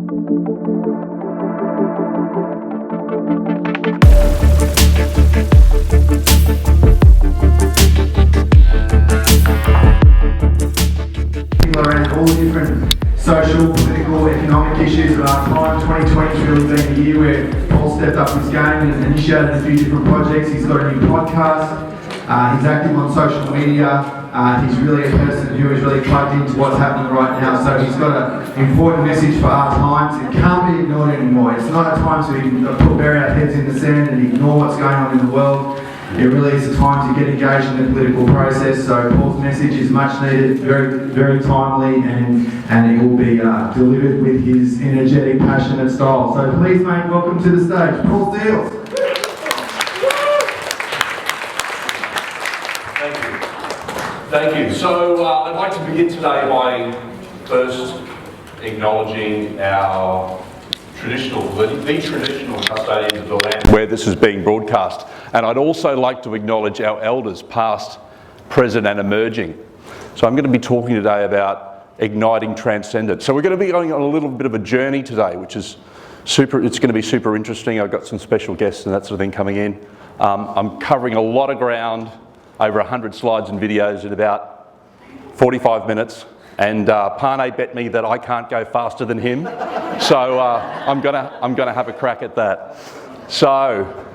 Around all the different social, political, economic issues of our time. 2020 has really been a year where Paul stepped up his game and initiated a few different projects. He's got a new podcast. He's active on social media. He's really a person who is really plugged into what's happening right now. So he's got an important message for our times. It can't be ignored anymore. It's not a time to bury our heads in the sand and ignore what's going on in the world. It really is a time to get engaged in the political process. So Paul's message is much needed, very, very timely, and it will be delivered with his energetic, passionate style. So please, mate, welcome to the stage, Paul Seils. Thank you. So I'd like to begin today by first acknowledging our the traditional custodians of the land where this is being broadcast. And I'd also like to acknowledge our elders, past, present and emerging. So I'm going to be talking today about igniting transcendence. So we're going to be going on a little bit of a journey today, which is it's going to be super interesting. I've got some special guests and that sort of thing coming in. I'm covering a lot of ground, over 100 slides and videos in about 45 minutes. And Pane bet me that I can't go faster than him, so I'm gonna have a crack at that. So,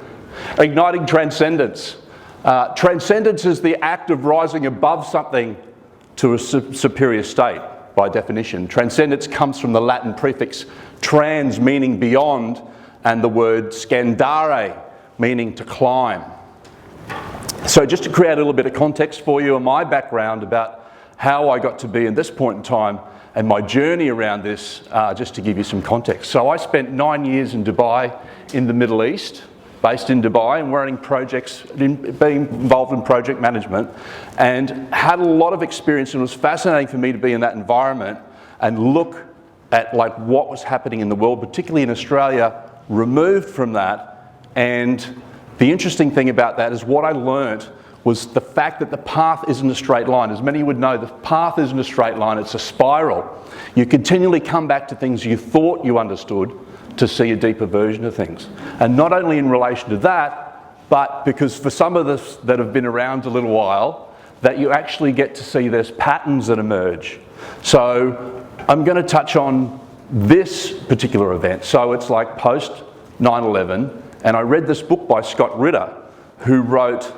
igniting transcendence. Transcendence is the act of rising above something to a superior state, by definition. Transcendence comes from the Latin prefix trans, meaning beyond, and the word scendere, meaning to climb. So just to create a little bit of context for you and my background about how I got to be in this point in time and my journey around this, just to give you some context. So I spent 9 years in Dubai, in the Middle East, based in Dubai, and running projects, being involved in project management, and had a lot of experience, and it was fascinating for me to be in that environment and look at like what was happening in the world, particularly in Australia, removed from that. And the interesting thing about that is what I learnt was the fact that the path isn't a straight line. As many would know, the path isn't a straight line, it's a spiral. You continually come back to things you thought you understood to see a deeper version of things. And not only in relation to that, but because for some of us that have been around a little while, that you actually get to see there's patterns that emerge. So I'm going to touch on this particular event. So it's like post 9/11, and I read this book by Scott Ritter, who wrote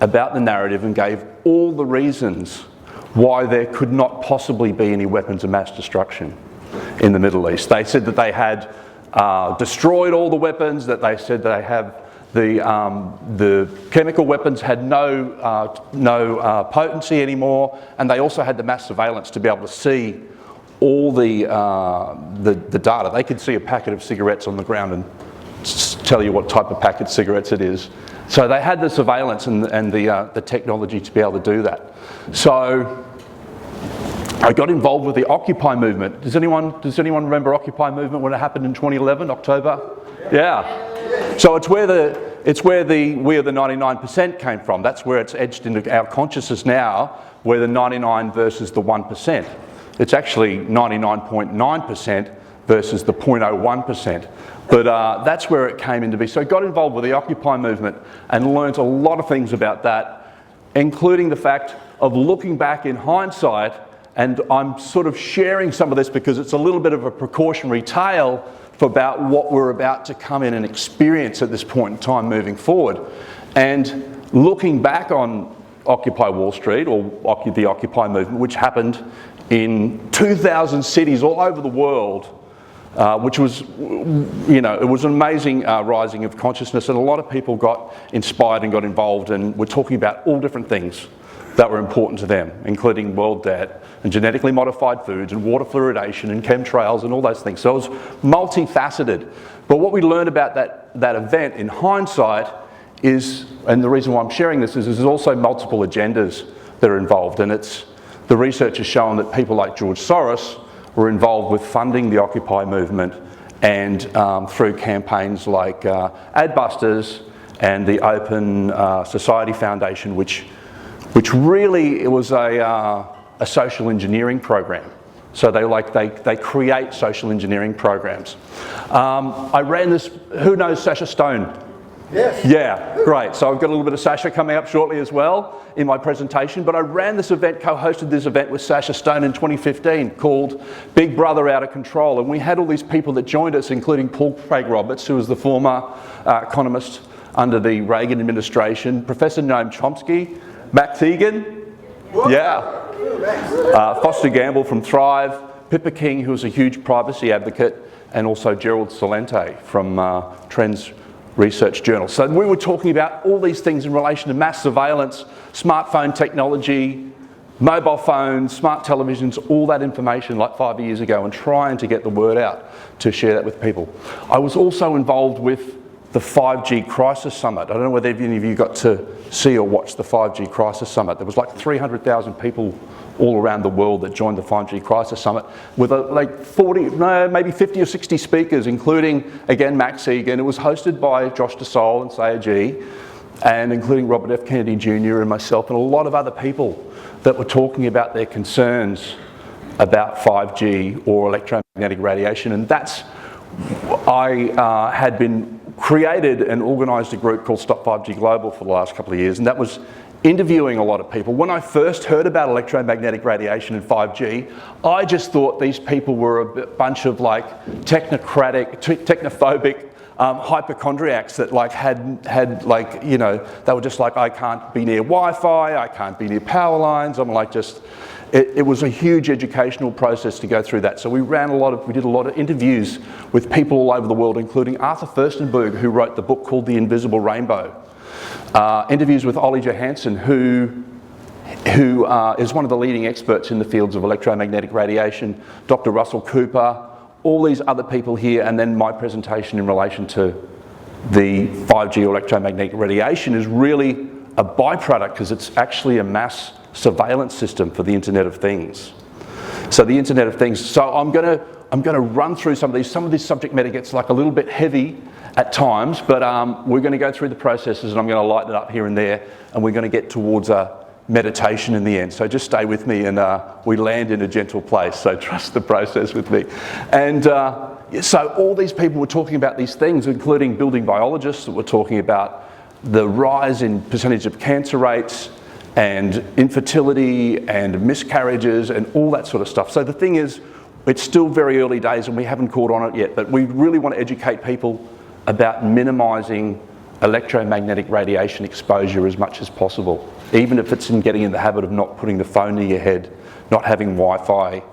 about the narrative and gave all the reasons why there could not possibly be any weapons of mass destruction in the Middle East. They said that they had destroyed all the weapons, that they said they have the chemical weapons had no potency anymore, and they also had the mass surveillance to be able to see all the data. They could see a packet of cigarettes on the ground and tell you what type of packet of cigarettes it is. So they had the surveillance and the technology to be able to do that. So I got involved with the Occupy movement. Does anyone remember Occupy movement when it happened in 2011, October? Yeah. So it's where the We Are the 99% came from. That's where it's edged into our consciousness now, where the 99 versus the 1%. It's actually 99.9% versus the 0.01%. But that's where it came into be. So I got involved with the Occupy movement and learnt a lot of things about that, including the fact of looking back in hindsight, and I'm sort of sharing some of this because it's a little bit of a precautionary tale for about what we're about to come in and experience at this point in time moving forward. And looking back on Occupy Wall Street, or the Occupy movement, which happened in 2,000 cities all over the world, which was, it was an amazing rising of consciousness, and a lot of people got inspired and got involved, and we're talking about all different things that were important to them, including world debt and genetically modified foods and water fluoridation and chemtrails and all those things. So it was multifaceted. But what we learned about that event in hindsight is, and the reason why I'm sharing this is there's also multiple agendas that are involved, and the research has shown that people like George Soros were involved with funding the Occupy movement, and through campaigns like Adbusters and the Open Society Foundation, which really it was a social engineering program. So they create social engineering programs. I ran this, who knows Sasha Stone? Yes. Yeah, great. So I've got a little bit of Sasha coming up shortly as well in my presentation, but I ran this event, co-hosted this event with Sasha Stone in 2015 called Big Brother Out of Control, and we had all these people that joined us, including Paul Craig Roberts, who was the former economist under the Reagan administration, Professor Noam Chomsky, Max Egan, yeah, Foster Gamble from Thrive, Pippa King, who was a huge privacy advocate, and also Gerald Celente from Trends Research Journal. So we were talking about all these things in relation to mass surveillance, smartphone technology, mobile phones, smart televisions, all that information like 5 years ago, and trying to get the word out to share that with people. I was also involved with the 5G Crisis Summit. I don't know whether any of you got to see or watch the 5G Crisis Summit. There was like 300,000 people all around the world that joined the 5G Crisis Summit with maybe 50 or 60 speakers, including, again, Max Egan. It was hosted by Josh DeSalle and Saya G, and including Robert F. Kennedy Jr. and myself and a lot of other people that were talking about their concerns about 5G or electromagnetic radiation. And that's, I had been created and organised a group called Stop 5G Global for the last couple of years, and that was interviewing a lot of people. When I first heard about electromagnetic radiation and 5G, I just thought these people were a bunch of like technophobic hypochondriacs that like had like, you know, they were just like, I can't be near Wi-Fi, I can't be near power lines. I'm like just, it was a huge educational process to go through that. So we did a lot of interviews with people all over the world, including Arthur Furstenberg, who wrote the book called The Invisible Rainbow. Interviews with Ollie Johansson, who is one of the leading experts in the fields of electromagnetic radiation, Dr. Russell Cooper, all these other people here, and then my presentation in relation to the 5G electromagnetic radiation is really a byproduct because it's actually a mass surveillance system for the Internet of Things. So the Internet of Things, so I'm going to run through some of these. Some of this subject matter gets like a little bit heavy at times, but we're going to go through the processes and I'm going to lighten it up here and there, and we're going to get towards a meditation in the end. So just stay with me and we land in a gentle place, so trust the process with me. And so all these people were talking about these things, including building biologists that were talking about the rise in percentage of cancer rates and infertility and miscarriages and all that sort of stuff. So the thing is, it's still very early days and we haven't caught on it yet, but we really want to educate people about minimising electromagnetic radiation exposure as much as possible, even if it's in getting in the habit of not putting the phone near your head, not having Wi-Fi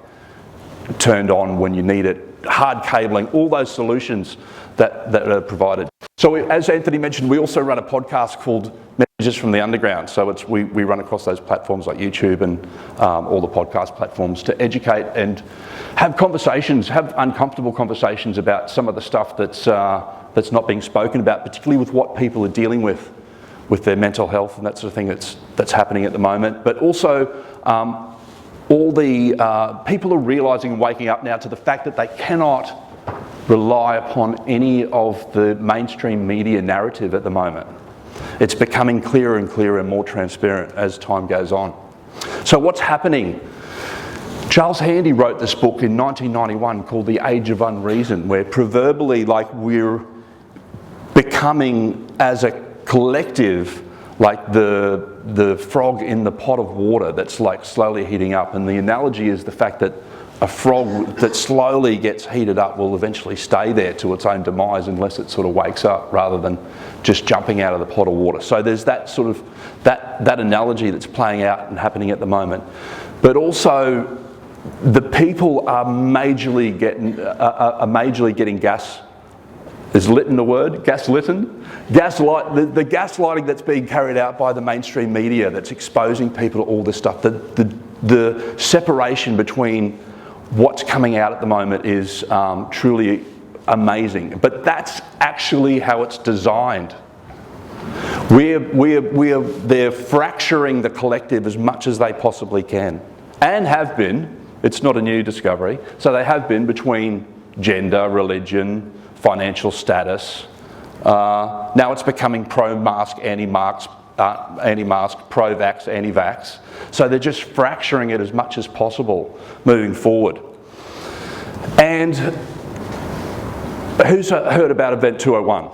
turned on when you need it, hard cabling, all those solutions that are provided. So as Anthony mentioned, we also run a podcast called Messages from the Underground. So we run across those platforms like YouTube and all the podcast platforms to educate and have conversations, have uncomfortable conversations about some of the stuff that's not being spoken about, particularly with what people are dealing with their mental health and that sort of thing that's happening at the moment. But also, all the people are realising and waking up now to the fact that they cannot rely upon any of the mainstream media narrative at the moment. It's becoming clearer and clearer and more transparent as time goes on. So what's happening? Charles Handy wrote this book in 1991 called The Age of Unreason, where proverbially, like, we're becoming as a collective like the frog in the pot of water that's like slowly heating up. And the analogy is the fact that a frog that slowly gets heated up will eventually stay there to its own demise unless it sort of wakes up rather than just jumping out of the pot of water. So there's that sort of, that analogy that's playing out and happening at the moment. But also the people are majorly getting gas. Is litten the word? Gaslitten? Gaslight, the gaslighting that's being carried out by the mainstream media that's exposing people to all this stuff. The separation between what's coming out at the moment is truly amazing. But that's actually how it's designed. They're fracturing the collective as much as they possibly can. And have been. It's not a new discovery. So they have been between gender, religion, financial status. Now it's becoming pro-mask, anti-mask, pro-vax, anti-vax. So they're just fracturing it as much as possible moving forward. And who's heard about Event 201?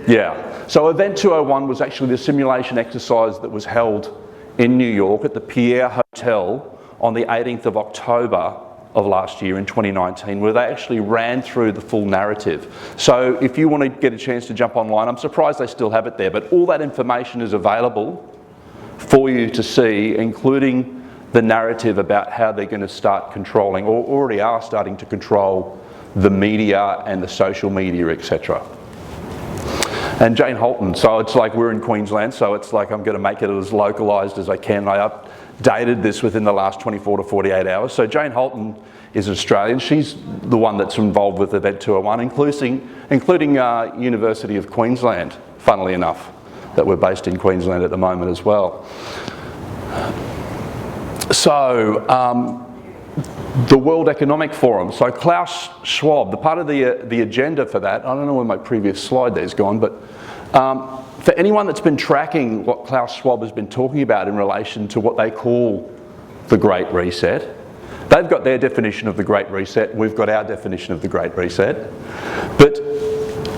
Yeah. So Event 201 was actually the simulation exercise that was held in New York at the Pierre Hotel on the 18th of October of last year in 2019, where they actually ran through the full narrative. So if you want to get a chance to jump online, I'm surprised they still have it there, but all that information is available for you to see, including the narrative about how they're going to start controlling, or already are starting to control, the media and the social media, etc. And Jane Holton, so it's like we're in Queensland, so it's like I'm going to make it as localised as I can. I updated this within the last 24 to 48 hours. So Jane Holton is Australian. She's the one that's involved with Event 201, including University of Queensland, funnily enough, that we're based in Queensland at the moment as well. So, the World Economic Forum. So Klaus Schwab, the part of the agenda for that, I don't know where my previous slide there's gone, but for anyone that's been tracking what Klaus Schwab has been talking about in relation to what they call the Great Reset, they've got their definition of the Great Reset, we've got our definition of the Great Reset. But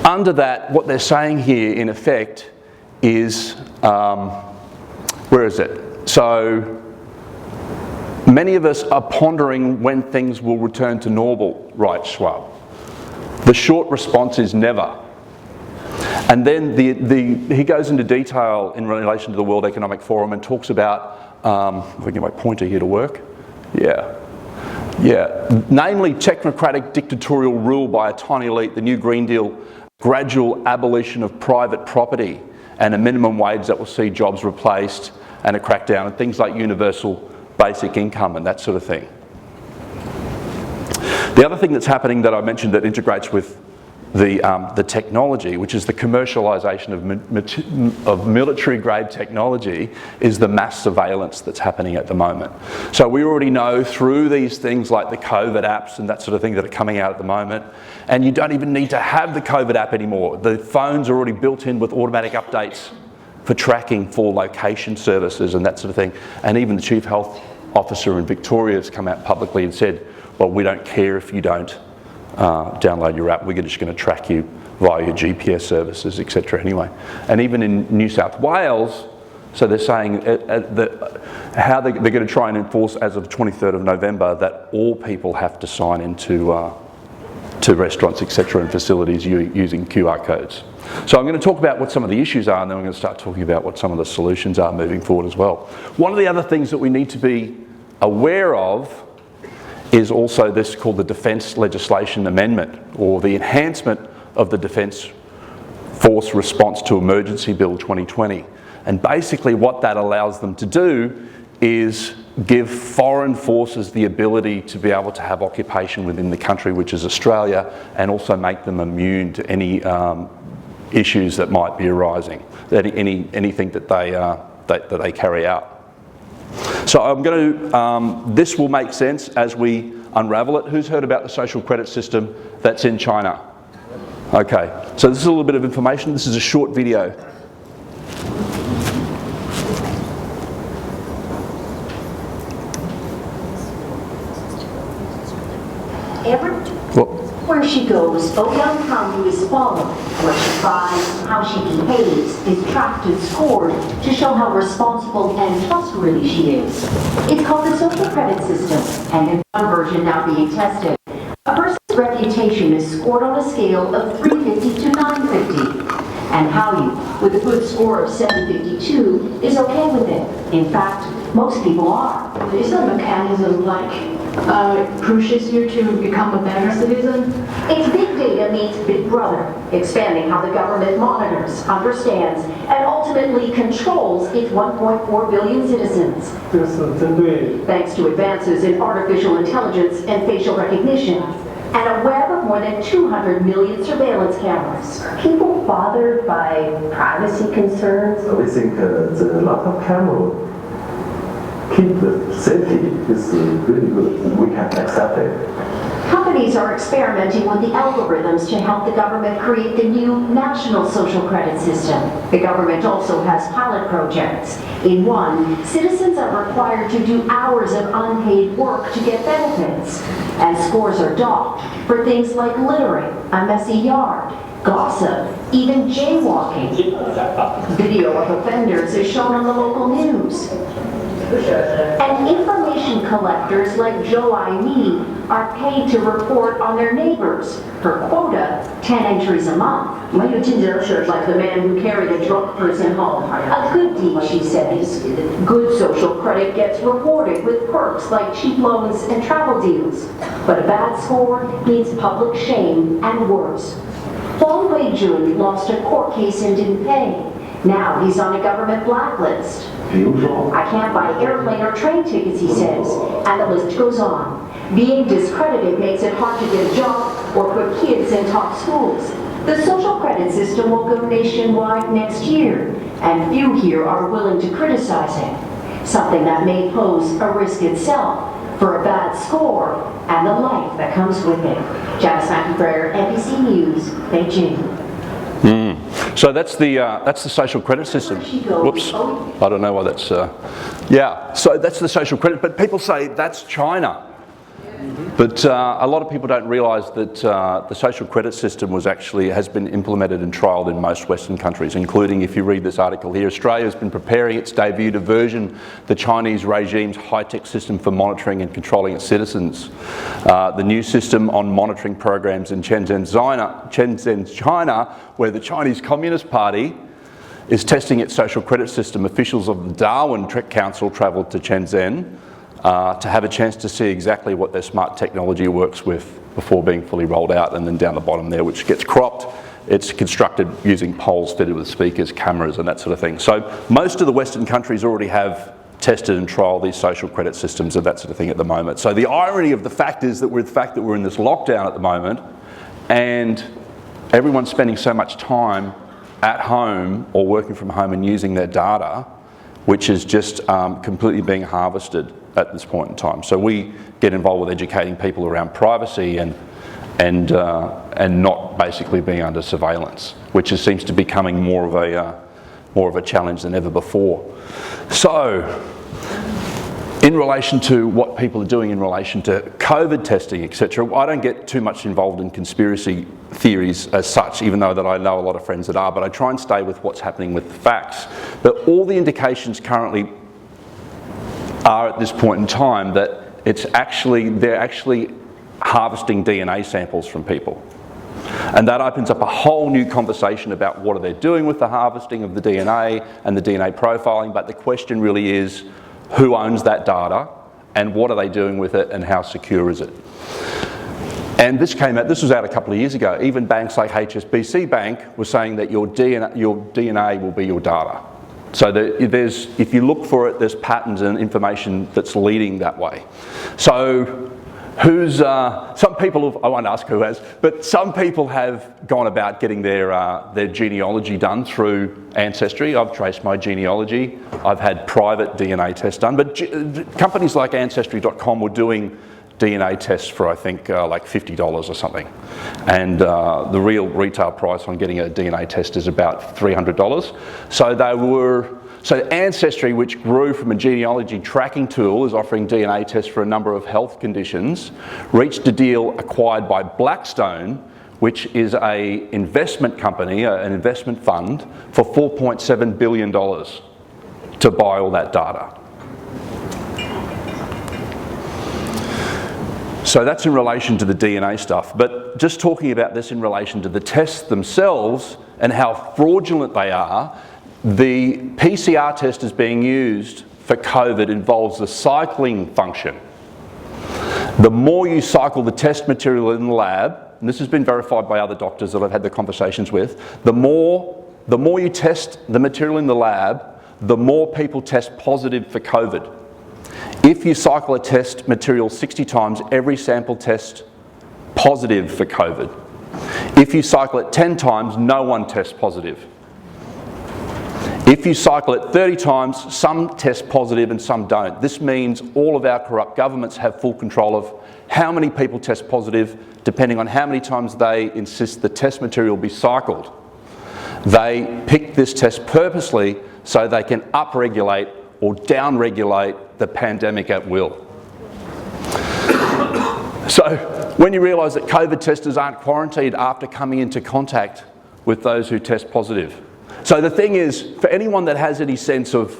under that, what they're saying here in effect is, where is it? So, many of us are pondering when things will return to normal, writes Schwab. The short response is never. And then he goes into detail in relation to the World Economic Forum and talks about, if I can get my pointer here to work, namely technocratic dictatorial rule by a tiny elite, the new Green Deal, gradual abolition of private property, and a minimum wage that will see jobs replaced, and a crackdown on things like universal basic income and that sort of thing. The other thing that's happening that I mentioned that integrates with the technology, which is the commercialisation of military-grade technology, is the mass surveillance that's happening at the moment. So we already know through these things like the COVID apps and that sort of thing that are coming out at the moment, and you don't even need to have the COVID app anymore. The phones are already built in with automatic updates for tracking for location services and that sort of thing. And even the Chief Health Officer in Victoria has come out publicly and said, well, we don't care if you don't download your app, we're just going to track you via your GPS services, etc. anyway. And even in New South Wales, so they're saying how they're going to try and enforce as of the 23rd of November that all people have to sign into to restaurants, etc. and facilities using QR codes. So I'm going to talk about what some of the issues are, and then I'm going to start talking about what some of the solutions are moving forward as well. One of the other things that we need to be aware of is also this called the Defence Legislation Amendment, or the enhancement of the Defence Force Response to Emergency Bill 2020. And basically what that allows them to do is give foreign forces the ability to be able to have occupation within the country, which is Australia, and also make them immune to any issues that might be arising, anything that they carry out. So I'm going to, this will make sense as we unravel it. Who's heard about the social credit system that's in China? Okay, so this is a little bit of information. This is a short video. Where she goes, Ouyang Kangyu is followed. What she finds, how she behaves, is tracked and scored to show how responsible and trustworthy she is. It's called the social credit system, and in one version now being tested. A person's reputation is scored on a scale of 350 to 950. And how you, with a good score of 752, is okay with it. In fact, most people are. Is a mechanism like pushes you to become a better citizen? It's big data meets Big Brother, expanding how the government monitors, understands, and ultimately controls its 1.4 billion citizens. Thanks to advances in artificial intelligence and facial recognition, and a web of more than 200 million surveillance cameras. People bothered by privacy concerns? We think the lot of camera keep the safety is really good. We can accept it. Companies are experimenting with the algorithms to help the government create the new national social credit system. The government also has pilot projects. In one, citizens are required to do hours of unpaid work to get benefits, and scores are docked for things like littering, a messy yard, gossip, even jaywalking. Video of offenders is shown on the local news. And information collectors like Joe Aimee are paid to report on their neighbors. Her quota, 10 entries a month. Like the man who carried a drunk person home. A good deed, she says. Good social credit gets rewarded with perks like cheap loans and travel deals. But a bad score means public shame and worse. Huang Weijun lost a court case and didn't pay. Now he's on a government blacklist. I can't buy airplane or train tickets, he says, and the list goes on. Being discredited makes it hard to get a job or put kids in top schools. The social credit system will go nationwide next year, and few here are willing to criticize it. Something that may pose a risk itself for a bad score and the life that comes with it. Janice McIntyre, NBC News, Beijing. So that's the social credit system. Whoops, I don't know why that's. Yeah, so that's the social credit. But people say that's China. But a lot of people don't realise that the social credit system has been implemented and trialled in most Western countries, including, if you read this article here, Australia has been preparing its debut to version the Chinese regime's high-tech system for monitoring and controlling its citizens. The new system on monitoring programs in Shenzhen, China, where the Chinese Communist Party is testing its social credit system. Officials of the Darwin Council travelled to Shenzhen to have a chance to see exactly what their smart technology works with before being fully rolled out. And then down the bottom there, which gets cropped, it's constructed using poles fitted with speakers, cameras and that sort of thing. So most of the Western countries already have tested and trialled these social credit systems and that sort of thing at the moment. So the irony of the fact is that we're in this lockdown at the moment, and everyone's spending so much time at home or working from home and using their data, which is just completely being harvested at this point in time. So we get involved with educating people around privacy and not basically being under surveillance, which seems to be becoming more of a challenge than ever before. So, in relation to what people are doing in relation to COVID testing, etc., I don't get too much involved in conspiracy theories as such, even though that I know a lot of friends that are, but I try and stay with what's happening with the facts. But all the indications currently are at this point in time that they're actually harvesting DNA samples from people. And that opens up a whole new conversation about what are they doing with the harvesting of the DNA and the DNA profiling, but the question really is, who owns that data and what are they doing with it and how secure is it? And this was out a couple of years ago. Even banks like HSBC Bank were saying that your DNA will be your data. So if you look for it, there's patterns and information that's leading that way. So some people, I won't ask who has, but some people have gone about getting their genealogy done through Ancestry. I've traced my genealogy. I've had private DNA tests done, but companies like Ancestry.com were doing DNA tests for, I think, like $50 or something. And the real retail price on getting a DNA test is about $300. So Ancestry, which grew from a genealogy tracking tool, is offering DNA tests for a number of health conditions, reached a deal acquired by Blackstone, which is an investment company, an investment fund, for $4.7 billion to buy all that data. So that's in relation to the DNA stuff, but just talking about this in relation to the tests themselves and how fraudulent they are, the PCR test is being used for COVID involves a cycling function. The more you cycle the test material in the lab, and this has been verified by other doctors that I've had the conversations with, the more you test the material in the lab, the more people test positive for COVID. If you cycle a test material 60 times, every sample tests positive for COVID. If you cycle it 10 times, no one tests positive. If you cycle it 30 times, some test positive and some don't. This means all of our corrupt governments have full control of how many people test positive, depending on how many times they insist the test material be cycled. They pick this test purposely so they can upregulate or downregulate the pandemic at will. So when you realise that COVID testers aren't quarantined after coming into contact with those who test positive. So the thing is, for anyone that has any sense of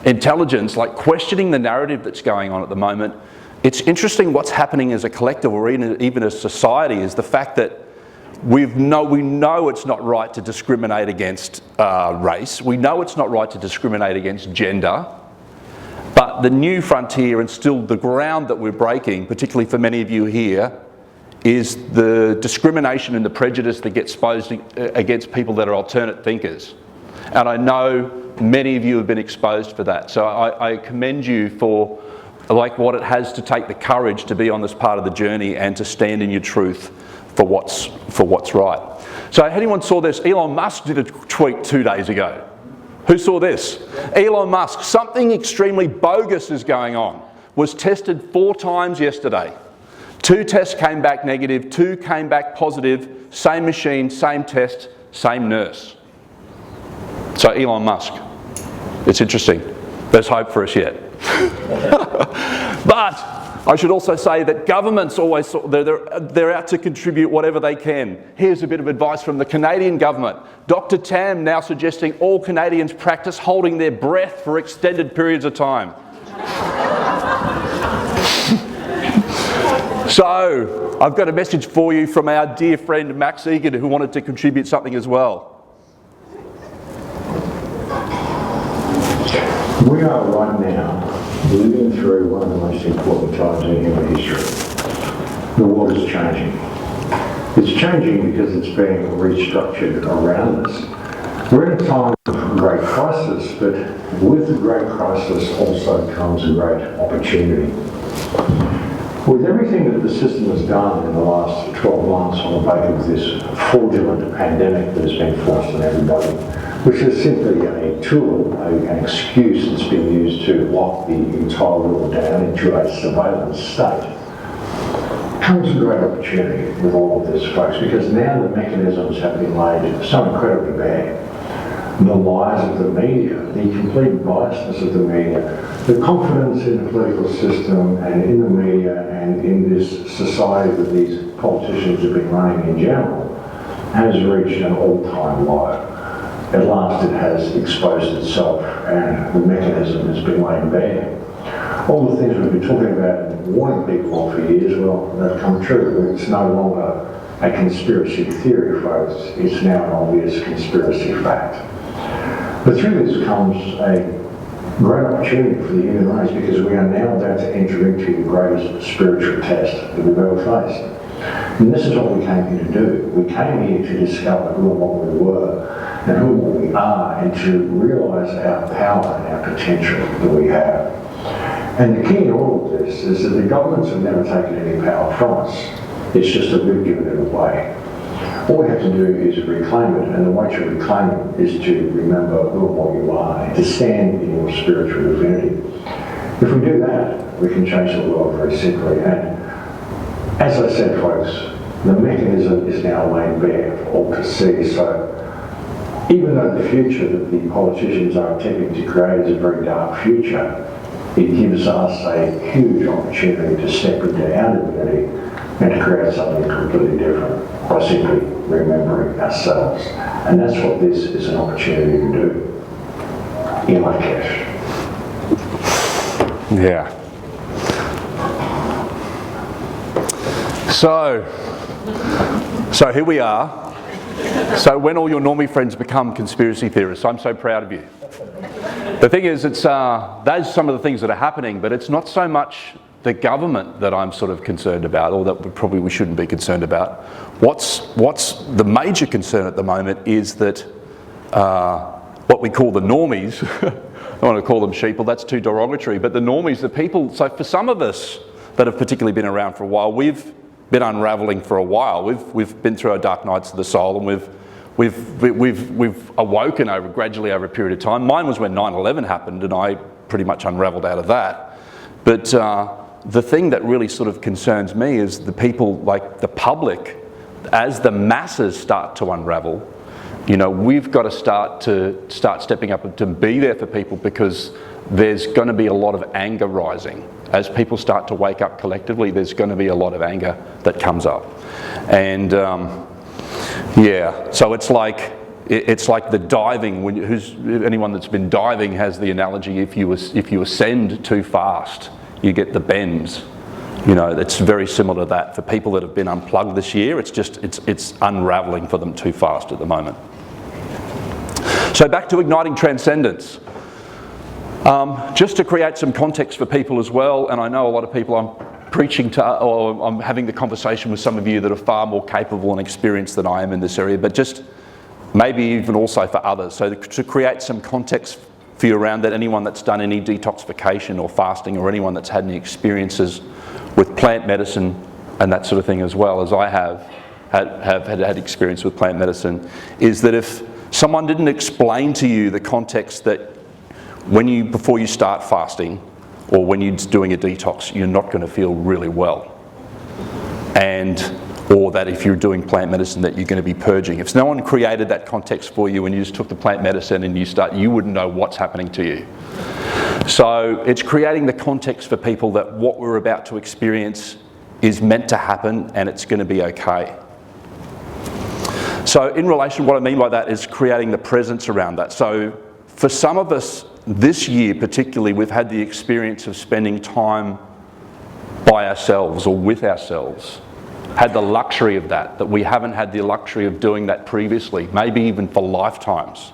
intelligence, like questioning the narrative that's going on at the moment, it's interesting what's happening as a collective or even as society is the fact that we know it's not right to discriminate against race. We know it's not right to discriminate against gender. But the new frontier and still the ground that we're breaking, particularly for many of you here, is the discrimination and the prejudice that gets exposed against people that are alternate thinkers. And I know many of you have been exposed for that. So I commend you for what it has to take the courage to be on this part of the journey and to stand in your truth for what's right. So anyone saw this? Elon Musk did a tweet 2 days ago. Who saw this? Elon Musk, something extremely bogus is going on. Was tested 4 times yesterday. 2 tests came back negative, 2 came back positive, same machine, same test, same nurse. So Elon Musk, it's interesting. There's hope for us yet. But I should also say that governments always, they're out to contribute whatever they can. Here's a bit of advice from the Canadian government. Dr. Tam now suggesting all Canadians practice holding their breath for extended periods of time. So, I've got a message for you from our dear friend Max Egan, who wanted to contribute something as well. We are right now living through one of the most important times in human history. The world is changing. It's changing because it's being restructured around us. We're in a time of great crisis, but with the great crisis also comes a great opportunity. With everything that the system has done in the last 12 months on the back of this fraudulent pandemic that has been forced on everybody, which is simply a tool, an excuse that's been used to lock the entire world down into a surveillance state, comes a great opportunity with all of this, folks, because now the mechanisms have been laid so incredibly bare. The lies of the media, the complete biasness of the media, the confidence in the political system and in the media and in this society that these politicians have been running in general has reached an all-time low. At last it has exposed itself and the mechanism has been laid bare. All the things we've been talking about and warning people of for years, well, they've come true. It's no longer a conspiracy theory, folks. It's now an obvious conspiracy fact. But through this comes a great opportunity for the human race because we are now about to enter into the greatest spiritual test that we've ever faced. And this is what we came here to do. We came here to discover who and what we were and who we are and to realise our power and our potential that we have. And the key in all of this is that the governments have never taken any power from us. It's just that we've given it away. All we have to do is reclaim it, and the way to reclaim it is to remember who and what you are and to stand in your spiritual divinity. If we do that, we can change the world very simply. And as I said, folks, the mechanism is now laid bare for all to see. So even though the future that the politicians are attempting to create is a very dark future, it gives us a huge opportunity to step into our divinity and to create something completely different by simply remembering ourselves. And that's what this is an opportunity to do in Lakesh. Yeah. So here we are. So when all your normie friends become conspiracy theorists, I'm so proud of you. The thing is, it's those some of the things that are happening, but it's not so much the government that I'm sort of concerned about, or that we shouldn't be concerned about. What's the major concern at the moment is that what we call the normies, I don't want to call them sheeple, that's too derogatory, but the normies, the people, so for some of us that have particularly been around for a while, we've been unravelling for a while. We've been through our dark nights of the soul, and we've awoken gradually over a period of time. Mine was when 9/11 happened, and I pretty much unravelled out of that. But the thing that really sort of concerns me is the people, like the public, as the masses start to unravel, you know, we've got to start stepping up and to be there for people, because there's going to be a lot of anger rising. As people start to wake up collectively, there's going to be a lot of anger that comes up. And yeah, so it's like the diving. Anyone that's been diving has the analogy: if you ascend too fast, you get the bends. You know, it's very similar to that. For people that have been unplugged this year, it's unraveling for them too fast at the moment. So back to igniting transcendence. Just to create some context for people as well, and I know a lot of people I'm preaching to, or I'm having the conversation with some of you that are far more capable and experienced than I am in this area, but just maybe even also for others. So to create some context for you around that, anyone that's done any detoxification or fasting, or anyone that's had any experiences with plant medicine and that sort of thing, as well as I have had experience with plant medicine, is that if someone didn't explain to you the context that before you start fasting or when you're doing a detox, you're not going to feel really well, or that if you're doing plant medicine that you're going to be purging. If no one created that context for you and you just took the plant medicine and you wouldn't know what's happening to you. So it's creating the context for people that what we're about to experience is meant to happen and it's going to be okay. So in relation, what I mean by that is creating the presence around that. So for some of us this year particularly, we've had the experience of spending time by ourselves or with ourselves. Had the luxury of that we haven't had the luxury of doing that previously, maybe even for lifetimes.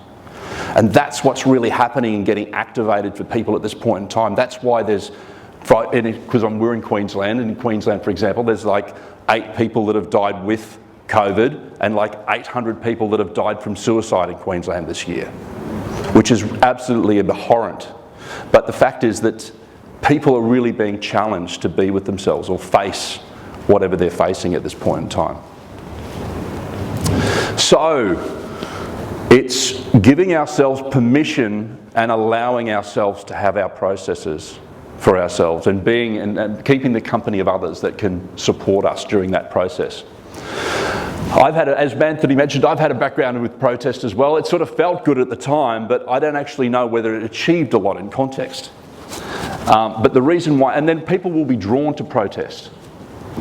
And that's what's really happening and getting activated for people at this point in time. That's why because we're in Queensland, and in Queensland, for example, there's like 8 people that have died with COVID and like 800 people that have died from suicide in Queensland this year, which is absolutely abhorrent. But the fact is that people are really being challenged to be with themselves or face whatever they're facing at this point in time. So it's giving ourselves permission and allowing ourselves to have our processes for ourselves, and and keeping the company of others that can support us during that process. I've had, as Anthony mentioned, I've had a background with protest as well. It sort of felt good at the time, but I don't actually know whether it achieved a lot in context. But the reason why, and then people will be drawn to protest,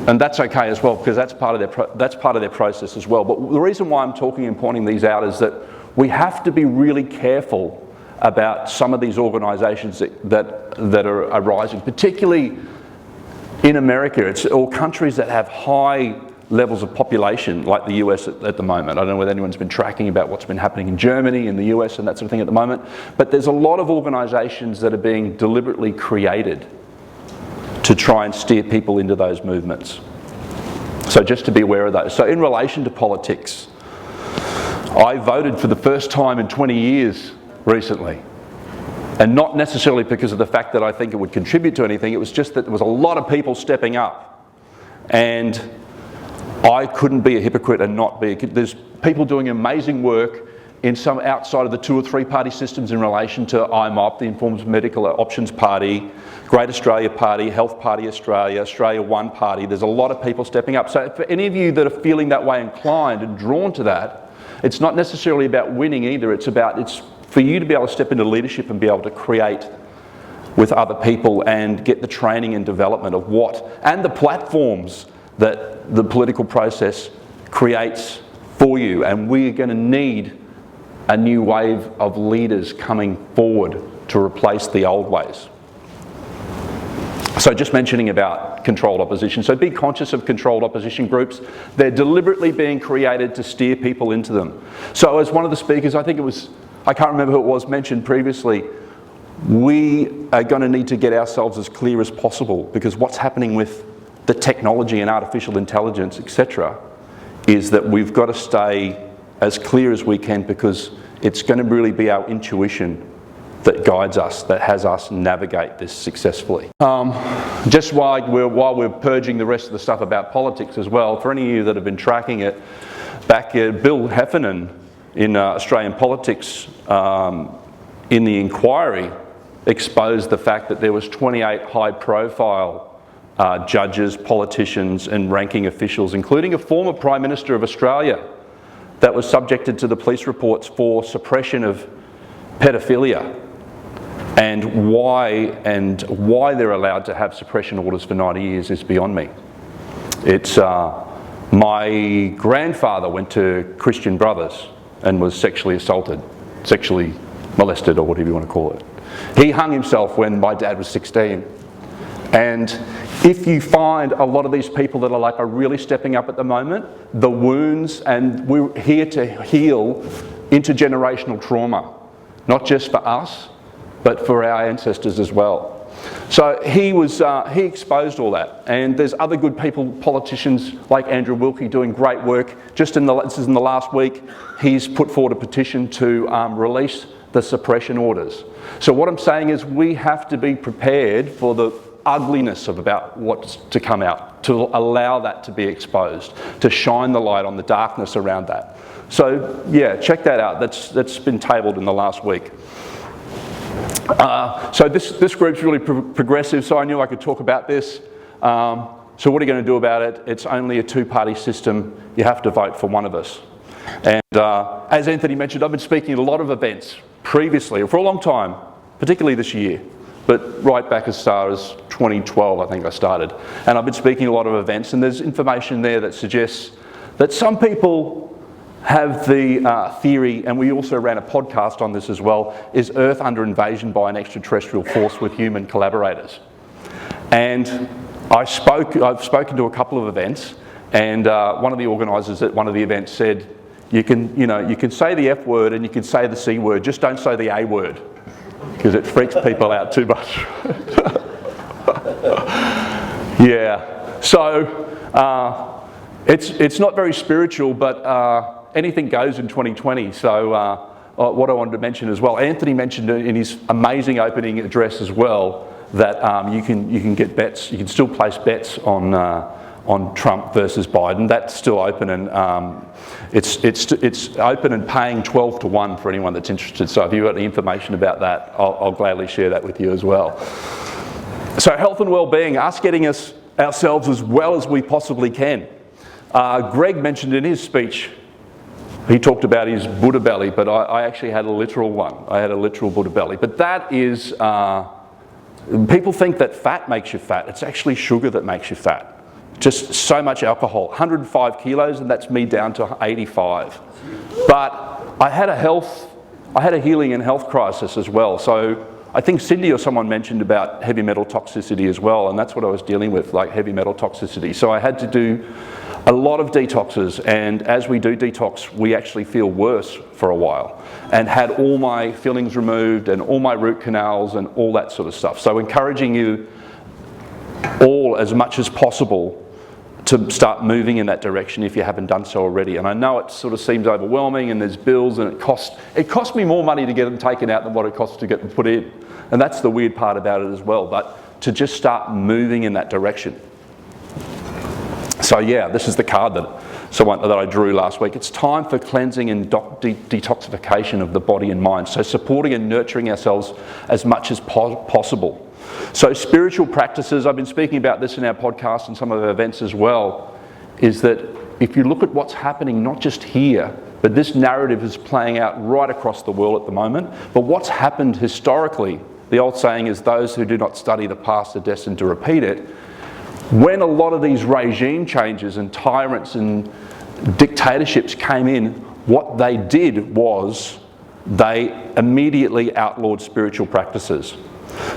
and that's okay as well, because that's part of their process as well. But the reason why I'm talking and pointing these out is that we have to be really careful about some of these organisations that are arising, particularly in America, or countries that have high levels of population, like the US at the moment. I don't know whether anyone's been tracking about what's been happening in Germany and the US and that sort of thing at the moment, but there's a lot of organisations that are being deliberately created to try and steer people into those movements. So just to be aware of those. So in relation to politics, I voted for the first time in 20 years recently. And not necessarily because of the fact that I think it would contribute to anything, it was just that there was a lot of people stepping up. And I couldn't be a hypocrite and not be. There's people doing amazing work in some outside of the 2 or 3 party systems in relation to IMOP, the Informed Medical Options Party, Great Australia Party, Health Party Australia, Australia One Party. There's a lot of people stepping up. So for any of you that are feeling that way inclined and drawn to that, it's not necessarily about winning either. It's for you to be able to step into leadership and be able to create with other people and get the training and development of and the platforms that the political process creates for you. And we are going to need a new wave of leaders coming forward to replace the old ways. So just mentioning about controlled opposition. So be conscious of controlled opposition groups. They're deliberately being created to steer people into them. So as one of the speakers, I can't remember who it was, mentioned previously, we are going to need to get ourselves as clear as possible, because what's happening with the technology and artificial intelligence, etc., is that we've got to stay as clear as we can, because it's going to really be our intuition that guides us, that has us navigate this successfully. Just while we're purging the rest of the stuff about politics as well, for any of you that have been tracking it, Bill Heffernan in Australian politics in the inquiry exposed the fact that there was 28 high-profile judges, politicians and ranking officials, including a former Prime Minister of Australia that was subjected to the police reports for suppression of pedophilia, and why they're allowed to have suppression orders for 90 years is beyond me. It's my grandfather went to Christian Brothers and was sexually assaulted, sexually molested, or whatever you want to call it. He hung himself when my dad was 16. And if you find a lot of these people that are really stepping up at the moment, the wounds, and we're here to heal intergenerational trauma, not just for us, but for our ancestors as well. So he exposed all that, and there's other good people, politicians like Andrew Wilkie, doing great work. This is in the last week, he's put forward a petition to release the suppression orders. So what I'm saying is we have to be prepared for the ugliness of about what's to come out, to allow that to be exposed, to shine the light on the darkness around that. So yeah, check that out. That's been tabled in the last week. So this group's really progressive, so I knew I could talk about this. So what are you going to do about it? It's only a two-party system. You have to vote for one of us. And as Anthony mentioned, I've been speaking at a lot of events previously, for a long time, particularly this year, but right back as far as 2012, I think I started. And I've been speaking at a lot of events, and there's information there that suggests that some people have the theory, and we also ran a podcast on this as well, is Earth under invasion by an extraterrestrial force with human collaborators. And I've spoken to a couple of events, and one of the organisers at one of the events said, you can say the F word and you can say the C word, just don't say the A word, because it freaks people out too much. Yeah, so it's not very spiritual, but anything goes in 2020. So what I wanted to mention as well, Anthony mentioned in his amazing opening address as well, that you can get bets, you can still place bets on Trump versus Biden. That's still open, and it's open and paying 12 to 1 for anyone that's interested. So if you've got any information about that, I'll gladly share that with you as well. So health and well-being, us getting ourselves as well as we possibly can. Greg mentioned in his speech, he talked about his Buddha belly, but I actually had a literal one. I had a literal Buddha belly. But that is, people think that fat makes you fat. It's actually sugar that makes you fat. Just so much alcohol. 105 kilos, and that's me down to 85. But I had a healing and health crisis as well. So I think Cindy or someone mentioned about heavy metal toxicity as well, and that's what I was dealing with, like heavy metal toxicity. So I had to do a lot of detoxes, and as we do detox, we actually feel worse for a while, and had all my fillings removed and all my root canals and all that sort of stuff. So encouraging you all as much as possible to start moving in that direction if you haven't done so already. And I know it sort of seems overwhelming, and there's bills, and it cost me more money to get them taken out than what it costs to get them put in. And that's the weird part about it as well, but to just start moving in that direction. So yeah, this is the card that I drew last week. It's time for cleansing and detoxification of the body and mind. So supporting and nurturing ourselves as much as possible. So spiritual practices, I've been speaking about this in our podcast and some of our events as well, is that if you look at what's happening, not just here, but this narrative is playing out right across the world at the moment, but what's happened historically, the old saying is those who do not study the past are destined to repeat it. When a lot of these regime changes and tyrants and dictatorships came in, what they did was they immediately outlawed spiritual practices.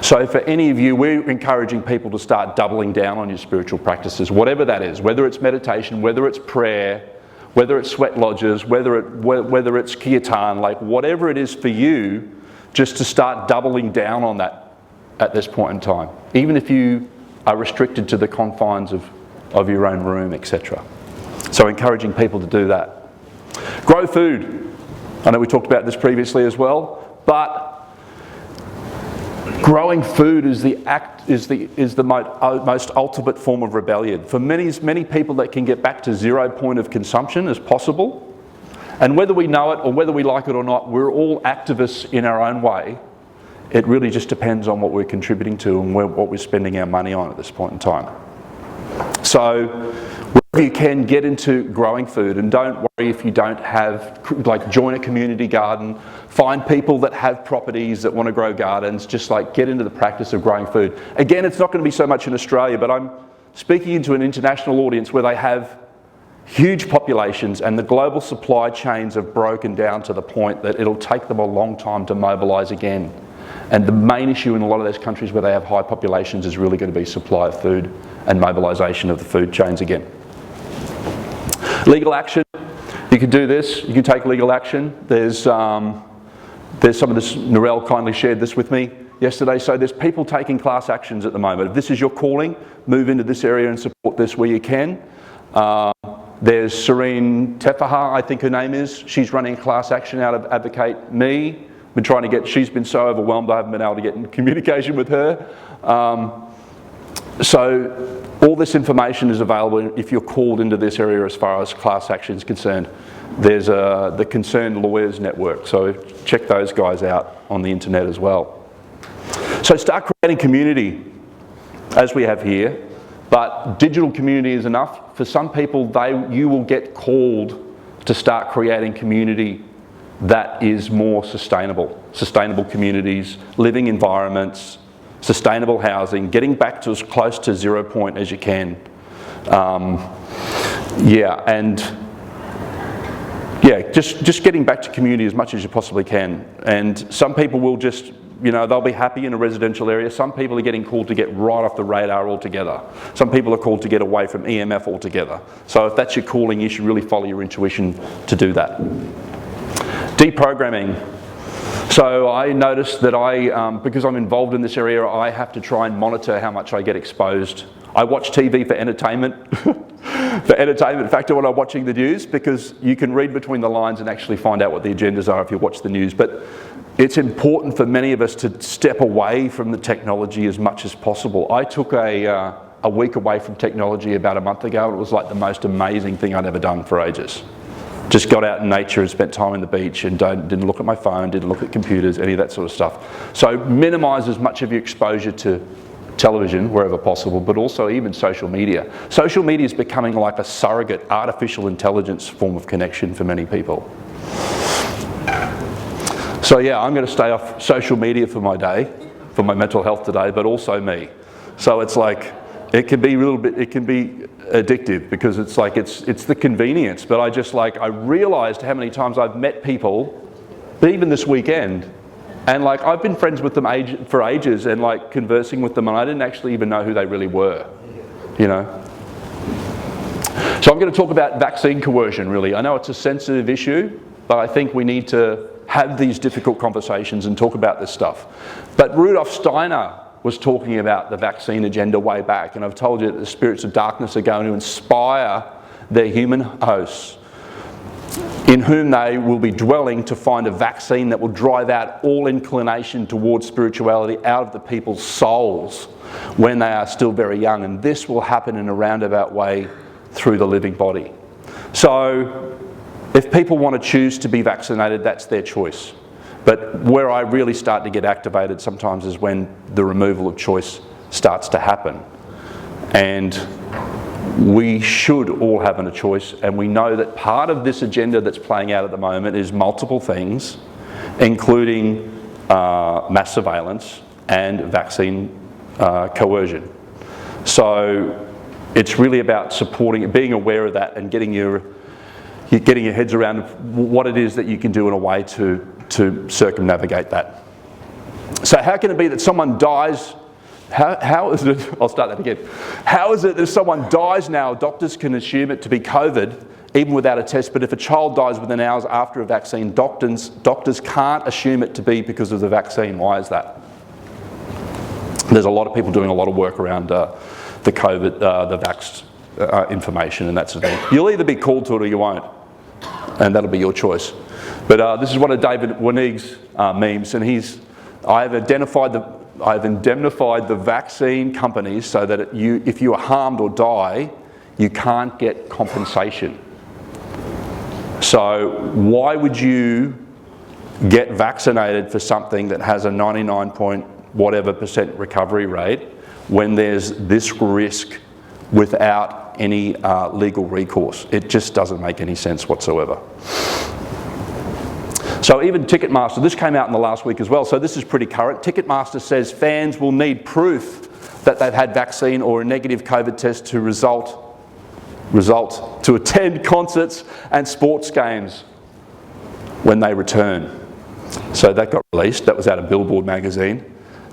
So for any of you, we're encouraging people to start doubling down on your spiritual practices, whatever that is, whether it's meditation, whether it's prayer, whether it's sweat lodges, whether it's kirtan, like whatever it is for you, just to start doubling down on that at this point in time, even if you are restricted to the confines of your own room, etc. So encouraging people to do that. Grow food. I know we talked about this previously as well, but growing food is the most ultimate form of rebellion. For many people that can get back to 0 point of consumption as possible, and whether we know it or whether we like it or not, we're all activists in our own way It really just depends on what we're contributing to and what we're spending our money on at this point in time. So wherever you can, get into growing food, and don't worry if you don't have, like, join a community garden, find people that have properties that want to grow gardens, just like get into the practice of growing food. Again, it's not going to be so much in Australia, but I'm speaking into an international audience where they have huge populations and the global supply chains have broken down to the point that it'll take them a long time to mobilise again. And the main issue in a lot of those countries where they have high populations is really going to be supply of food and mobilisation of the food chains again. Legal action, you can do this, you can take legal action. There's some of this, Narelle kindly shared this with me yesterday, so there's people taking class actions at the moment. If this is your calling, move into this area and support this where you can. There's Serene Tefaha, I think her name is. She's running a class action out of Advocate Me. She's been so overwhelmed I haven't been able to get in communication with her. So all this information is available if you're called into this area as far as class action is concerned. There's the Concerned Lawyers Network, so check those guys out on the internet as well. So start creating community, as we have here, but digital community is enough. For some people, you will get called to start creating community that is more sustainable. Sustainable communities, living environments, sustainable housing, getting back to as close to 0 point as you can. Just getting back to community as much as you possibly can. And some people will just, they'll be happy in a residential area. Some people are getting called to get right off the radar altogether. Some people are called to get away from EMF altogether. So if that's your calling, you should really follow your intuition to do that. Deprogramming. So I noticed that because I'm involved in this area, I have to try and monitor how much I get exposed. I watch TV for entertainment, factor when I'm watching the news, because you can read between the lines and actually find out what the agendas are if you watch the news. But it's important for many of us to step away from the technology as much as possible. I took a week away from technology about a month ago, and it was like the most amazing thing I'd ever done for ages. Just got out in nature and spent time on the beach and didn't look at my phone, didn't look at computers, any of that sort of stuff. So minimise as much of your exposure to television wherever possible, but also even social media. Social media is becoming like a surrogate artificial intelligence form of connection for many people. So yeah, I'm going to stay off social media for my day, for my mental health today, but also me. So it's like, it can be addictive because it's like, it's the convenience, but I realised how many times I've met people, even this weekend, and like I've been friends with them for ages and like conversing with them, and I didn't actually even know who they really were, So I'm going to talk about vaccine coercion, really. I know it's a sensitive issue, but I think we need to have these difficult conversations and talk about this stuff. But Rudolf Steiner was talking about the vaccine agenda way back, and I've told you that the spirits of darkness are going to inspire their human hosts, in whom they will be dwelling, to find a vaccine that will drive out all inclination towards spirituality out of the people's souls when they are still very young, and this will happen in a roundabout way through the living body. So if people want to choose to be vaccinated, that's their choice. But where I really start to get activated sometimes is when the removal of choice starts to happen. And we should all have a choice, and we know that part of this agenda that's playing out at the moment is multiple things, including mass surveillance and vaccine coercion. So it's really about supporting, being aware of that and getting your heads around what it is that you can do in a way to circumnavigate that. So how can it be that someone dies? How is it, I'll start that again. How is it that if someone dies now, doctors can assume it to be COVID, even without a test, but if a child dies within hours after a vaccine, doctors can't assume it to be because of the vaccine? Why is that? There's a lot of people doing a lot of work around the COVID, the vaxxed information and that sort of thing. You'll either be called to it or you won't, and that'll be your choice. But this is one of David Wenig's memes, and I've indemnified the vaccine companies so that if you are harmed or die, you can't get compensation. So why would you get vaccinated for something that has a 99 point whatever % recovery rate when there's this risk without any legal recourse. It just doesn't make any sense whatsoever. So even Ticketmaster, this came out in the last week as well, so this is pretty current. Ticketmaster says fans will need proof that they've had vaccine or a negative COVID test to to attend concerts and sports games when they return. So that got released, that was out of Billboard magazine.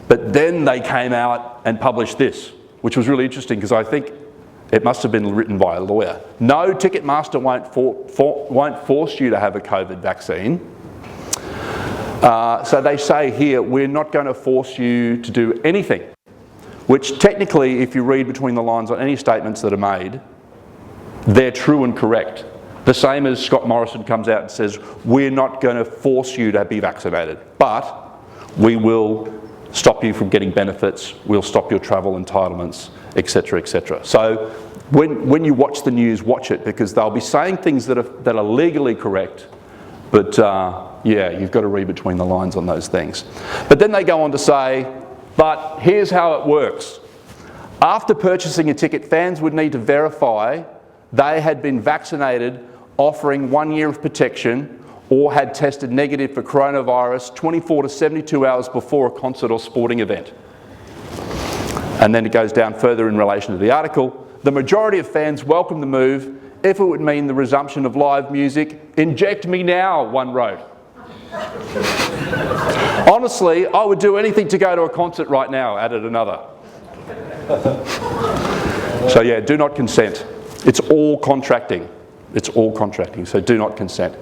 But then they came out and published this, which was really interesting because I think it must have been written by a lawyer. No, Ticketmaster won't force you to have a COVID vaccine. So they say here, we're not going to force you to do anything, which technically, if you read between the lines on any statements that are made, they're true and correct. The same as Scott Morrison comes out and says, we're not going to force you to be vaccinated, but we will stop you from getting benefits, we'll stop your travel entitlements, etc., etc. So when you watch the news, watch it, because they'll be saying things that are legally correct, but yeah, you've got to read between the lines on those things. But then they go on to say, but here's how it works. After purchasing a ticket, fans would need to verify they had been vaccinated, offering 1 year of protection, or had tested negative for coronavirus 24 to 72 hours before a concert or sporting event. And then it goes down further in relation to the article. The majority of fans welcome the move if it would mean the resumption of live music. Inject me now, one wrote. Honestly, I would do anything to go to a concert right now, added another. So yeah, do not consent. It's all contracting. It's all contracting, so do not consent.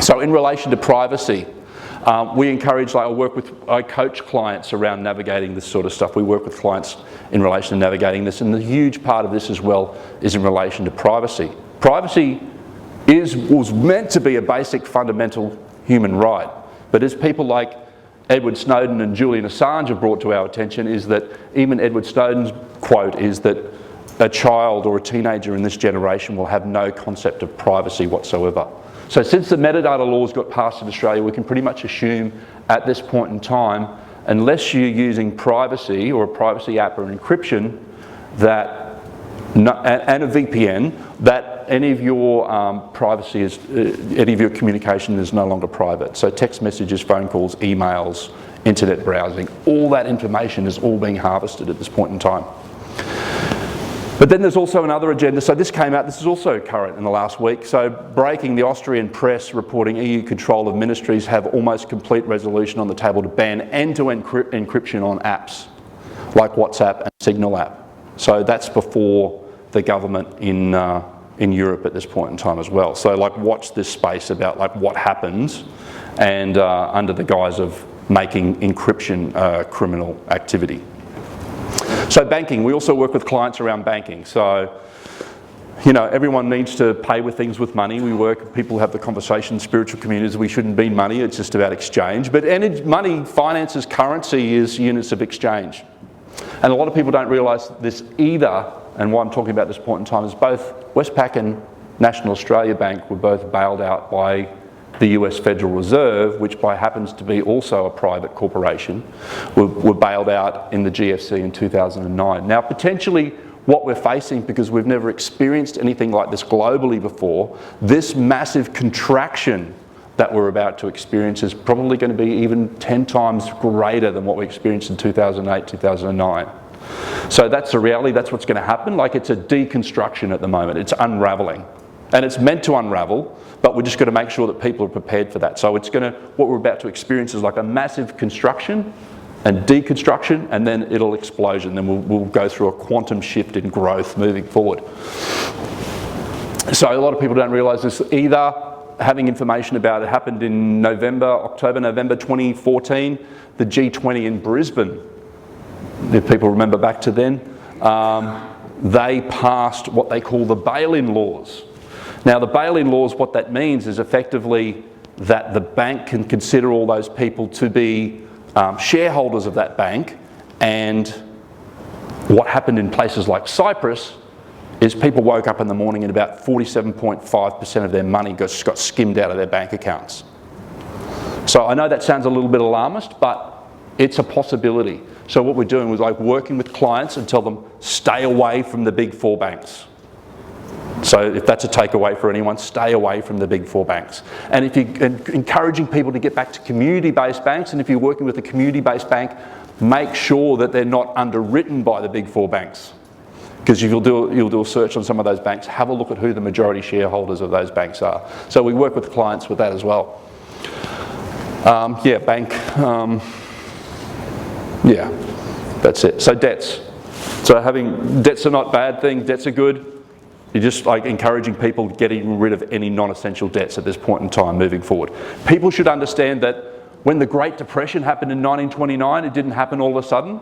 So in relation to privacy, we encourage, I coach clients around navigating this sort of stuff. We work with clients in relation to navigating this, and the huge part of this as well is in relation to privacy. Privacy was meant to be a basic fundamental human right, but as people like Edward Snowden and Julian Assange have brought to our attention, is that even Edward Snowden's quote is that a child or a teenager in this generation will have no concept of privacy whatsoever. So since the metadata laws got passed in Australia, we can pretty much assume at this point in time, unless you're using privacy or a privacy app or encryption that, and a VPN, that any of your privacy is, any of your communication is no longer private. So text messages, phone calls, emails, internet browsing, all that information is all being harvested at this point in time. But then there's also another agenda. So this came out, this is also current in the last week. So breaking, the Austrian press reporting EU control of ministries have almost complete resolution on the table to ban end-to-end encryption on apps like WhatsApp and Signal app. So that's before the government in Europe at this point in time as well. So watch this space about what happens and under the guise of making encryption criminal activity. So banking, we also work with clients around banking. So, everyone needs to pay with things with money. People have the conversation, spiritual communities, we shouldn't be money, it's just about exchange. But money, finances, currency is units of exchange. And a lot of people don't realise this either, and why I'm talking about this point in time is both Westpac and National Australia Bank were both bailed out by the US Federal Reserve, which happens to be also a private corporation, were bailed out in the GFC in 2009. Now, potentially what we're facing, because we've never experienced anything like this globally before, this massive contraction that we're about to experience is probably going to be even 10 times greater than what we experienced in 2008, 2009. So that's the reality, that's what's going to happen. It's a deconstruction at the moment, it's unravelling. And it's meant to unravel, but we're just going to make sure that people are prepared for that. So what we're about to experience is a massive construction and deconstruction, and then it'll explosion. Then we'll go through a quantum shift in growth moving forward. So a lot of people don't realise this either. Having information about it happened in October, November 2014, the G20 in Brisbane. If people remember back to then, they passed what they call the bail-in laws. Now, the bail-in laws, what that means is effectively that the bank can consider all those people to be shareholders of that bank, and what happened in places like Cyprus is people woke up in the morning and about 47.5% of their money got skimmed out of their bank accounts. So I know that sounds a little bit alarmist, but it's a possibility. So what we're doing is like working with clients and tell them, stay away from the big 4 banks. So if that's a takeaway for anyone, stay away from the big 4 banks. And if you're encouraging people to get back to community-based banks, and if you're working with a community-based bank, make sure that they're not underwritten by the big 4 banks. Because you'll do a search on some of those banks, have a look at who the majority shareholders of those banks are. So we work with clients with that as well. Yeah, that's it. So debts. So having debts are not a bad thing, debts are good. You're just like encouraging people getting rid of any non-essential debts at this point in time moving forward. People should understand that when the Great Depression happened in 1929, it didn't happen all of a sudden.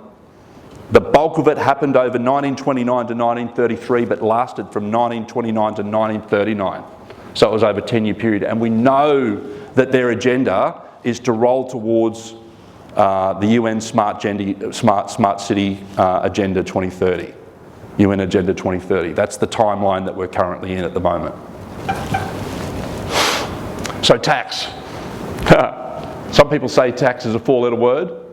The bulk of it happened over 1929 to 1933, but lasted from 1929 to 1939. So it was over a 10-year period. And we know that their agenda is to roll towards the UN Smart City Agenda 2030. UN Agenda 2030. That's the timeline that we're currently in at the moment. So tax. Some people say tax is a 4-letter word.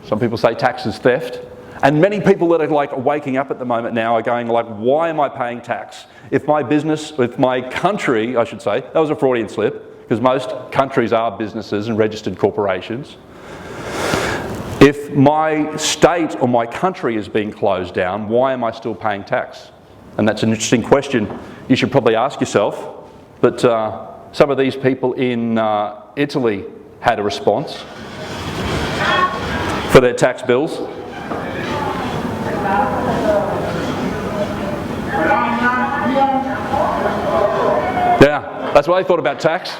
Some people say tax is theft. And many people that are like waking up at the moment now are going like, why am I paying tax? If my business, if my country, I should say, that was a Freudian slip, because most countries are businesses and registered corporations. If my state or my country is being closed down, why am I still paying tax? And that's an interesting question you should probably ask yourself. But some of these people in Italy had a response for their tax bills. Yeah, that's what they thought about tax.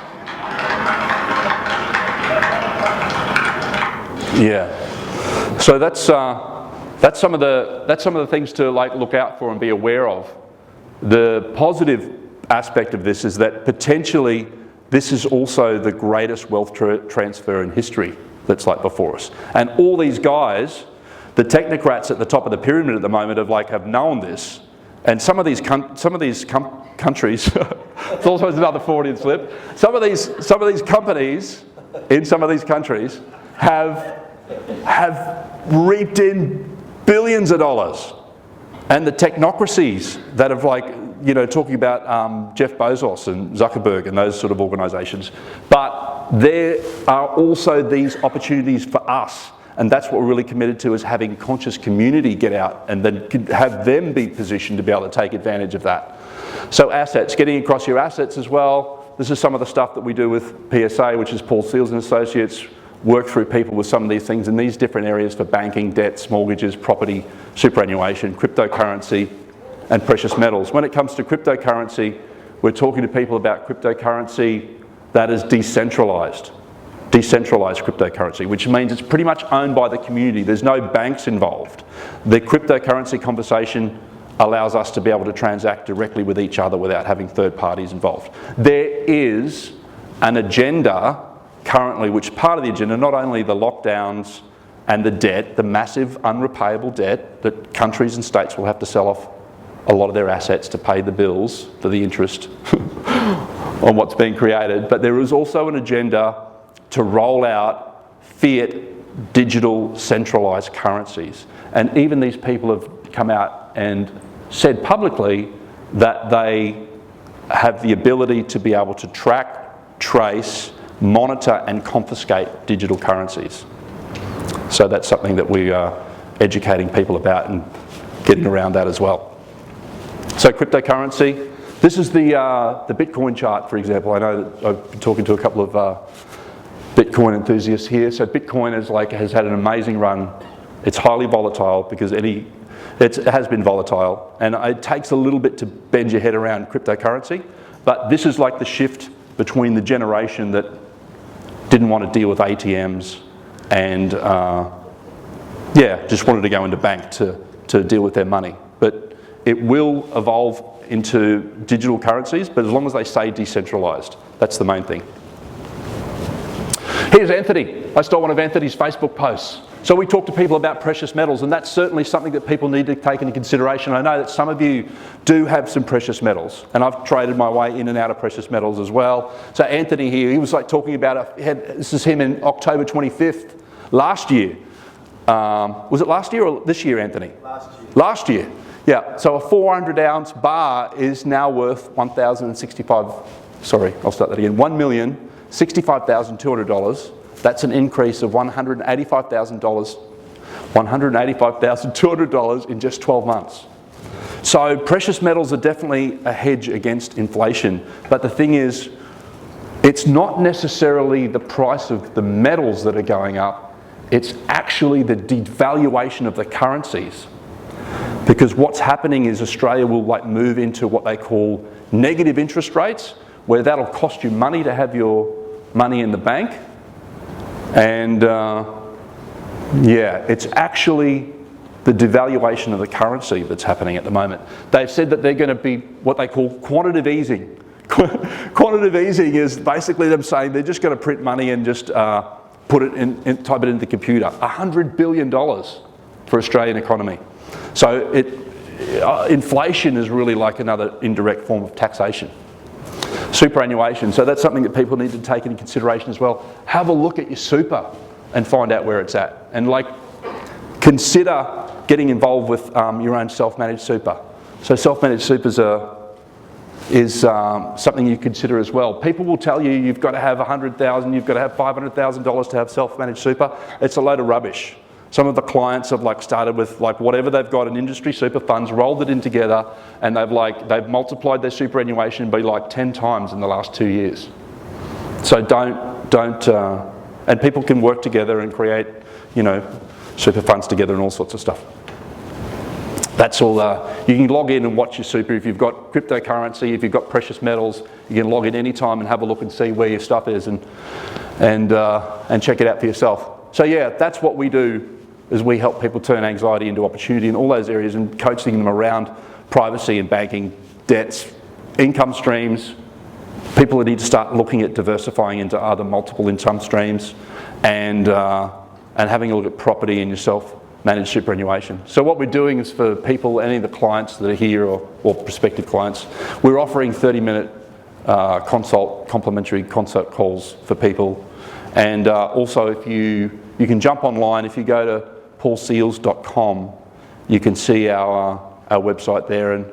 Yeah. So that's some of the things to like look out for and be aware of. The positive aspect of this is that potentially this is also the greatest wealth transfer in history that's like before us. And all these guys, the technocrats at the top of the pyramid at the moment have known this. And some of these countries, it's also another Freudian slip. Some of these companies in some of these countries have reaped in billions of dollars. And the technocracies that have talking about Jeff Bezos and Zuckerberg and those sort of organisations. But there are also these opportunities for us. And that's what we're really committed to, is having conscious community get out and then have them be positioned to be able to take advantage of that. So assets, getting across your assets as well. This is some of the stuff that we do with PSA, which is Paul Seils and Associates, work through people with some of these things in these different areas for banking, debts, mortgages, property, superannuation, cryptocurrency, and precious metals. When it comes to cryptocurrency, we're talking to people about cryptocurrency that is decentralised cryptocurrency, which means it's pretty much owned by the community. There's no banks involved. The cryptocurrency conversation allows us to be able to transact directly with each other without having third parties involved. There is an agenda currently, which part of the agenda, not only the lockdowns and the debt, the massive unrepayable debt that countries and states will have to sell off a lot of their assets to pay the bills for the interest on what's being created, but there is also an agenda to roll out fiat digital centralised currencies. And even these people have come out and said publicly that they have the ability to be able to track, trace, monitor and confiscate digital currencies. So that's something that we are educating people about and getting around that as well. So cryptocurrency, this is the Bitcoin chart, for example. I know that I've been talking to a couple of Bitcoin enthusiasts here. So Bitcoin has had an amazing run. It's highly volatile because it has been volatile, and it takes a little bit to bend your head around cryptocurrency. But this is like the shift between the generation that didn't want to deal with ATMs and just wanted to go into bank to deal with their money. But it will evolve into digital currencies, but as long as they stay decentralised, that's the main thing. Here's Anthony. I stole one of Anthony's Facebook posts. So we talk to people about precious metals, and that's certainly something that people need to take into consideration. I know that some of you do have some precious metals, and I've traded my way in and out of precious metals as well. So Anthony here, he was like talking about, this is him in October 25th last year. Was it last year or this year, Anthony? Last year. Last year, yeah. So a 400 ounce bar is now worth $1,065,200. That's an increase of $185,200 in just 12 months. So precious metals are definitely a hedge against inflation. But the thing is, it's not necessarily the price of the metals that are going up, it's actually the devaluation of the currencies. Because what's happening is Australia will like move into what they call negative interest rates, where that'll cost you money to have your money in the bank. And yeah, it's actually the devaluation of the currency that's happening at the moment. They've said that they're going to be what they call quantitative easing. Quantitative easing is basically them saying they're just going to print money and just put it in, type it into the computer. $100 billion for Australian economy. So inflation is really like another indirect form of taxation. Superannuation, so that's something that people need to take into consideration as well. Have a look at your super and find out where it's at. And like, consider getting involved with your own self-managed super. So self-managed supers is something you consider as well. People will tell you you've got to have $100,000, you've got to have $500,000 to have self-managed super. It's a load of rubbish. Some of the clients have like started with like whatever they've got in industry super funds, rolled it in together, and they've multiplied their superannuation by like 10 times in the last 2 years. So and people can work together and create, you know, super funds together and all sorts of stuff. That's all. You can log in and watch your super. If you've got cryptocurrency, if you've got precious metals, you can log in anytime and have a look and see where your stuff is and check it out for yourself. So yeah, that's what we do, is we help people turn anxiety into opportunity in all those areas and coaching them around privacy and banking, debts, income streams. People need to start looking at diversifying into other multiple income streams and having a look at property and yourself. Managed superannuation. So what we're doing is for people, any of the clients that are here or prospective clients, we're offering 30-minute complimentary consult calls for people. And also if you can jump online, if you go to paulseils.com, you can see our website there, and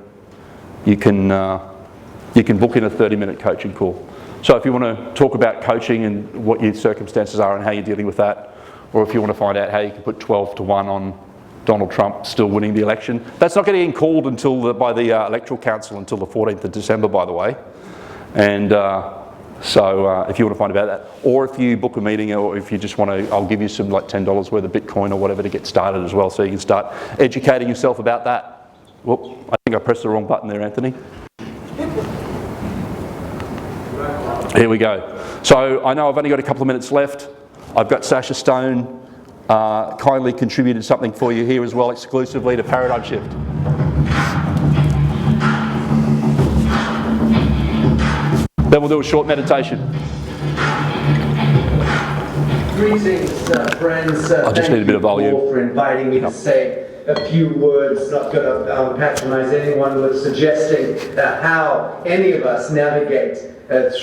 you can book in a 30-minute coaching call. So if you want to talk about coaching and what your circumstances are and how you're dealing with that, or if you want to find out how you can put 12-1 on Donald Trump still winning the election. That's not getting called by the Electoral Council until the 14th of December, by the way. And so if you want to find about that, or if you book a meeting, or if you just want to, I'll give you some like $10 worth of Bitcoin or whatever to get started as well, so you can start educating yourself about that. Whoop, I think I pressed the wrong button there, Anthony. Here we go. So I know I've only got a couple of minutes left. I've got Sasha Stone kindly contributed something for you here as well, exclusively to Paradigm Shift. Then we'll do a short meditation. Greetings, friends. I just need a bit of volume. For inviting me to say a few words. Not going to patronize anyone with suggesting how any of us navigate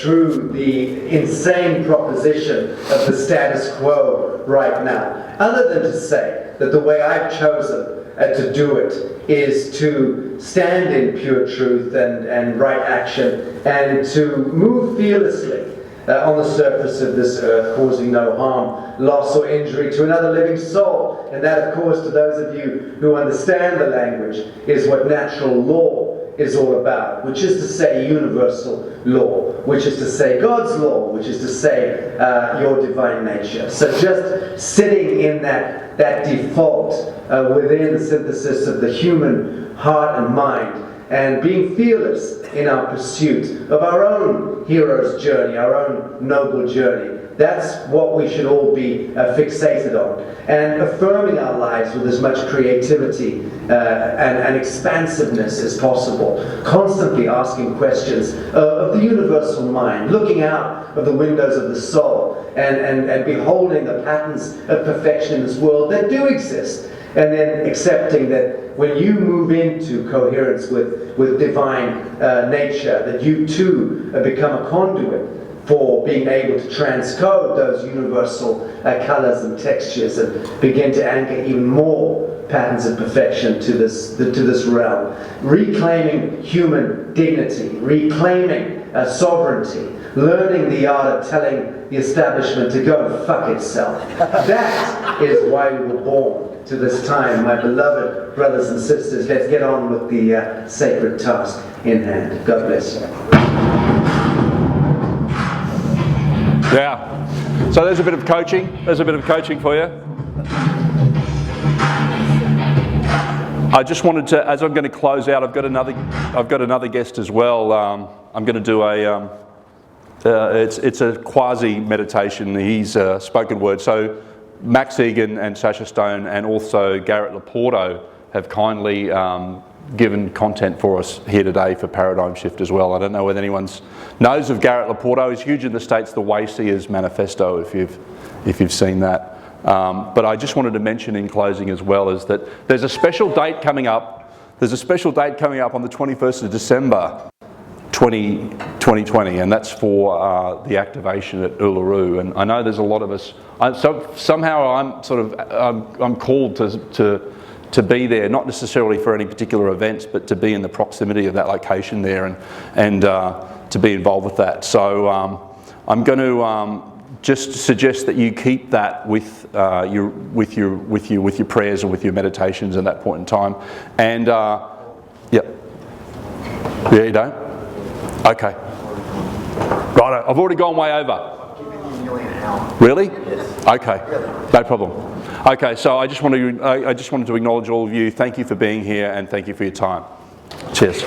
through the insane proposition of the status quo right now, other than to say that the way I've chosen to do it is to stand in pure truth and right action, and to move fearlessly on the surface of this earth, causing no harm, loss or injury to another living soul. And that, of course, to those of you who understand the language, is what natural law is all about, which is to say universal law, which is to say God's law, which is to say your divine nature. So just sitting in that default within the synthesis of the human heart and mind, and being fearless in our pursuit of our own hero's journey, our own noble journey, That's what we should all be fixated on. And affirming our lives with as much creativity and expansiveness as possible. Constantly asking questions of the universal mind, looking out of the windows of the soul and beholding the patterns of perfection in this world that do exist. And then accepting that when you move into coherence with divine nature, that you too become a conduit for being able to transcode those universal colors and textures and begin to anchor even more patterns of perfection to this realm. Reclaiming human dignity, reclaiming sovereignty, learning the art of telling the establishment to go and fuck itself. That is why we were born to this time, my beloved brothers and sisters. Let's get on with the sacred task in hand. God bless you. Yeah. So there's a bit of coaching. There's a bit of coaching for you. I just wanted to, as I'm going to close out, I've got another guest as well. I'm going to do a. It's a quasi meditation. He's spoken word. So Max Egan and Sasha Stone and also Garrett Laporto have kindly given content for us here today for Paradigm Shift as well. I don't know whether anyone knows of Garrett Laporto. He's huge in the States, the Wayseers Manifesto, if you've seen that. But I just wanted to mention in closing as well is that there's a special date coming up. There's a special date coming up on the 21st of December 2020, and that's for the activation at Uluru. And I know there's a lot of us. Somehow I'm called to be there, not necessarily for any particular events, but to be in the proximity of that location there and to be involved with that. So I'm going to just suggest that you keep that with your prayers and with your meditations at that point in time. And yeah, you don't. Okay. Right, I've already gone way over. I've given you nearly an hour. Really? Yes. Okay. Really? No problem. Okay, so I just wanted to acknowledge all of you. Thank you for being here and thank you for your time. Cheers.